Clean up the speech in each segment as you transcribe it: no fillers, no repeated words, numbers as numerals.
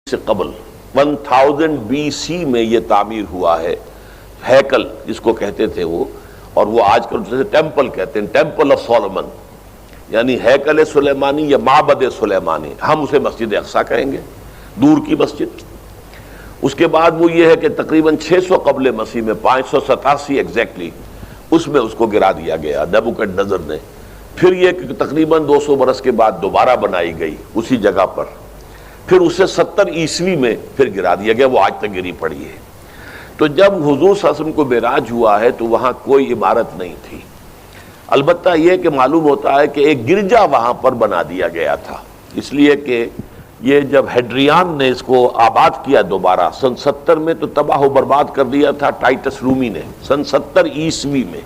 سے قبل 1000 BC میں یہ تعمیر ہوا ہے ہیکل جس کو کہتے تھے وہ، اور وہ آج کل جیسے ٹیمپل کہتے ہیں، ٹیمپل آف سولومن، یعنی ہیکل سلیمانی یا معبد سلیمانی، ہم اسے مسجد اقصی کہیں گے، دور کی مسجد۔ اس کے بعد وہ یہ ہے کہ تقریباً 600 قبل مسیح میں 587 ایگزیکٹلی اس میں اس کو گرا دیا گیا نیبوکڈنیزر نے۔ پھر یہ کہ تقریباً 200 برس کے بعد دوبارہ بنائی گئی اسی جگہ پر، پھر اسے 70 عیسوی میں پھر گرا دیا گیا، وہ آج تک گری پڑی ہے۔ تو جب حضور صلی اللہ علیہ وسلم کو معراج ہوا ہے تو وہاں کوئی عمارت نہیں تھی، البتہ یہ کہ معلوم ہوتا ہے کہ ایک گرجا وہاں پر بنا دیا گیا تھا، اس لیے کہ یہ جب ہیڈریان نے اس کو آباد کیا دوبارہ سن 70 میں تو تباہ و برباد کر دیا تھا ٹائٹس رومی نے سن 70 عیسوی میں،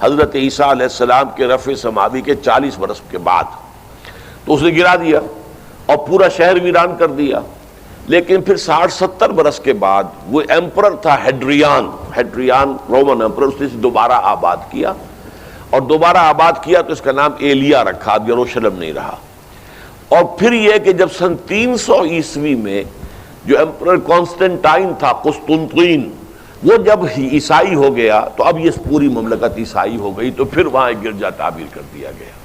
حضرت عیسیٰ علیہ السلام کے رفع سماوی کے 40 برس کے بعد، تو اس نے گرا دیا اور پورا شہر ویران کر دیا۔ لیکن پھر 60-70 برس کے بعد وہ ایمپرر تھا ہیڈریان رومن ایمپرر، اس نے دوبارہ آباد کیا، اور دوبارہ آباد کیا تو اس کا نام ایلیا رکھا، اب یروشلم نہیں رہا۔ اور پھر یہ کہ جب سن 300 عیسوی میں جو ایمپرر کانسٹنٹائن تھا قسطنطین، وہ جب عیسائی ہو گیا تو اب یہ پوری مملکت عیسائی ہو گئی، تو پھر وہاں ایک گرجا تعمیر کر دیا گیا۔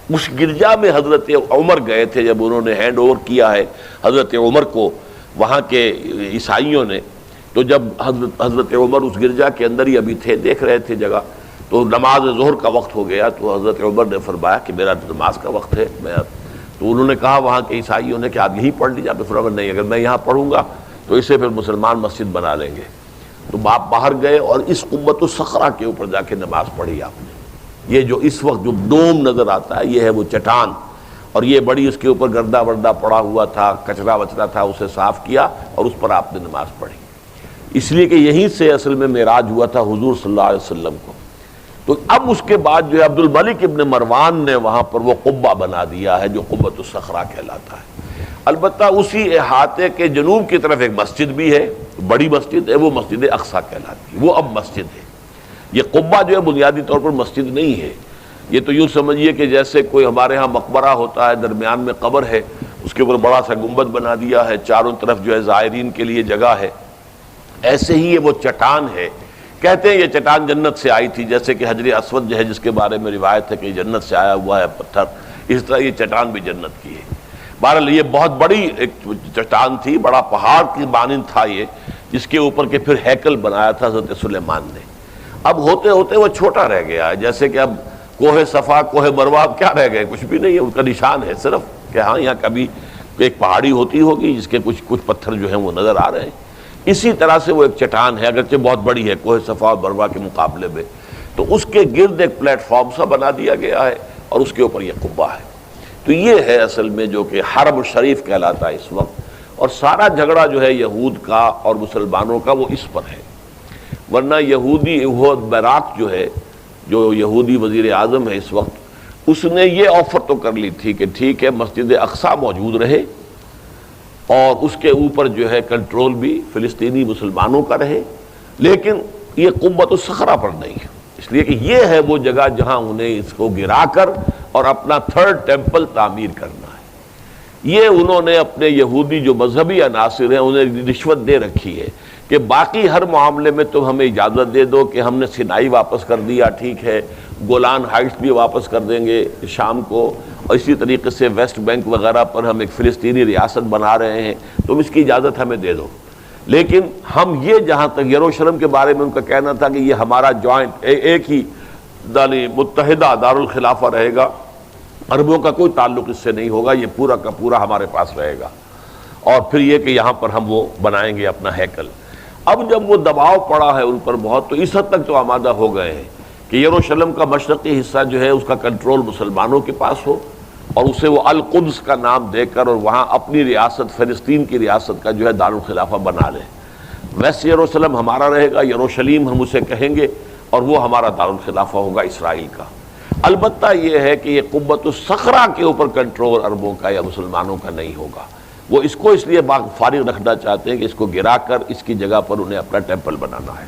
اس گرجا میں حضرت عمر گئے تھے، جب انہوں نے ہینڈ اوور کیا ہے حضرت عمر کو وہاں کے عیسائیوں نے، تو جب حضرت عمر اس گرجا کے اندر ہی ابھی تھے، دیکھ رہے تھے جگہ، تو نماز ظہر کا وقت ہو گیا، تو حضرت عمر نے فرمایا کہ میرا نماز کا وقت ہے، تو انہوں نے کہا وہاں کے عیسائیوں نے کہ آپ یہیں پڑھ لیجیے، آپ نے فرمایا نہیں، اگر میں یہاں پڑھوں گا تو اسے پھر مسلمان مسجد بنا لیں گے۔ تو باپ باہر گئے اور اس قبۃ الصخرہ کے اوپر جا کے نماز پڑھی آپ نے۔ یہ جو اس وقت جو ڈوم نظر آتا ہے یہ ہے وہ چٹان، اور یہ بڑی اس کے اوپر گردہ وردہ پڑا ہوا تھا، کچرا وچرا تھا، اسے صاف کیا اور اس پر آپ نے نماز پڑھی، اس لیے کہ یہیں سے اصل میں معراج ہوا تھا حضور صلی اللہ علیہ وسلم کو۔ تو اب اس کے بعد جو ہے عبد الملک ابن مروان نے وہاں پر وہ قبہ بنا دیا ہے جو قبۃ الصخرہ کہلاتا ہے۔ البتہ اسی احاطے کے جنوب کی طرف ایک مسجد بھی ہے، بڑی مسجد ہے، وہ مسجد اقصی کہلاتی ہے، وہ اب مسجد ہے۔ یہ قبہ جو ہے بنیادی طور پر مسجد نہیں ہے، یہ تو یوں سمجھیے کہ جیسے کوئی ہمارے ہاں مقبرہ ہوتا ہے، درمیان میں قبر ہے، اس کے اوپر بڑا سا گنبد بنا دیا ہے، چاروں طرف جو ہے زائرین کے لیے جگہ ہے، ایسے ہی یہ وہ چٹان ہے۔ کہتے ہیں یہ چٹان جنت سے آئی تھی، جیسے کہ حجر اسود جو ہے جس کے بارے میں روایت ہے کہ جنت سے آیا ہوا ہے پتھر، اس طرح یہ چٹان بھی جنت کی ہے۔ بہرحال یہ بہت بڑی ایک چٹان تھی، بڑا پہاڑ کی مانند تھا یہ، جس کے اوپر کے پھر ہیکل بنایا تھا حضرت سلیمان نے۔ اب ہوتے ہوتے وہ چھوٹا رہ گیا ہے، جیسے کہ اب کوہ صفا کوہ مروہ اب کیا رہ گئے، کچھ بھی نہیں ہے، ان کا نشان ہے صرف کہ ہاں یہاں کبھی ایک پہاڑی ہوتی ہوگی جس کے کچھ پتھر جو ہیں وہ نظر آ رہے ہیں۔ اسی طرح سے وہ ایک چٹان ہے، اگرچہ بہت بڑی ہے کوہ صفا اور مروہ کے مقابلے میں، تو اس کے گرد ایک پلیٹ فارم سا بنا دیا گیا ہے اور اس کے اوپر یہ قبہ ہے۔ تو یہ ہے اصل میں جو کہ حرم الشریف کہلاتا ہے اس وقت، اور سارا جھگڑا جو ہے یہود کا اور مسلمانوں کا وہ اس پر ہے۔ ورنہ یہودی براق جو ہے، جو یہودی وزیر اعظم ہے اس وقت، اس نے یہ آفر تو کر لی تھی کہ ٹھیک ہے مسجد اقصی موجود رہے اور اس کے اوپر جو ہے کنٹرول بھی فلسطینی مسلمانوں کا رہے، لیکن یہ قبۃ الصخرہ پر نہیں ہے، اس لیے کہ یہ ہے وہ جگہ جہاں انہیں اس کو گرا کر اور اپنا تھرڈ ٹیمپل تعمیر کرنا ہے۔ یہ انہوں نے اپنے یہودی جو مذہبی عناصر ہیں انہیں رشوت دے رکھی ہے کہ باقی ہر معاملے میں تم ہمیں اجازت دے دو کہ ہم نے سینائی واپس کر دیا، ٹھیک ہے، گولان ہائٹس بھی واپس کر دیں گے شام کو، اور اسی طریقے سے ویسٹ بینک وغیرہ پر ہم ایک فلسطینی ریاست بنا رہے ہیں، تم اس کی اجازت ہمیں دے دو، لیکن ہم یہ جہاں تک یروشلم کے بارے میں ان کا کہنا تھا کہ یہ ہمارا جوائنٹ ایک ہی متحدہ دارالخلافہ رہے گا، عربوں کا کوئی تعلق اس سے نہیں ہوگا، یہ پورا کا پورا ہمارے پاس رہے گا، اور پھر یہ کہ یہاں پر ہم وہ بنائیں گے اپنا ہیکل۔ اب جب وہ دباؤ پڑا ہے ان پر بہت، تو اس حد تک تو آمادہ ہو گئے ہیں کہ یروشلم کا مشرقی حصہ جو ہے اس کا کنٹرول مسلمانوں کے پاس ہو، اور اسے وہ القدس کا نام دے کر اور وہاں اپنی ریاست فلسطین کی ریاست کا جو ہے دارالخلافہ بنا لیں۔ ویسٹ یروشلم ہمارا رہے گا، یروشلیم ہم اسے کہیں گے، اور وہ ہمارا دارالخلافہ ہوگا اسرائیل کا۔ البتہ یہ ہے کہ یہ قبۃ الصخرہ کے اوپر کنٹرول عربوں کا یا مسلمانوں کا نہیں ہوگا، وہ اس کو اس لیے فارغ رکھنا چاہتے ہیں کہ اس کو گرا کر اس کی جگہ پر انہیں اپنا ٹیمپل بنانا ہے۔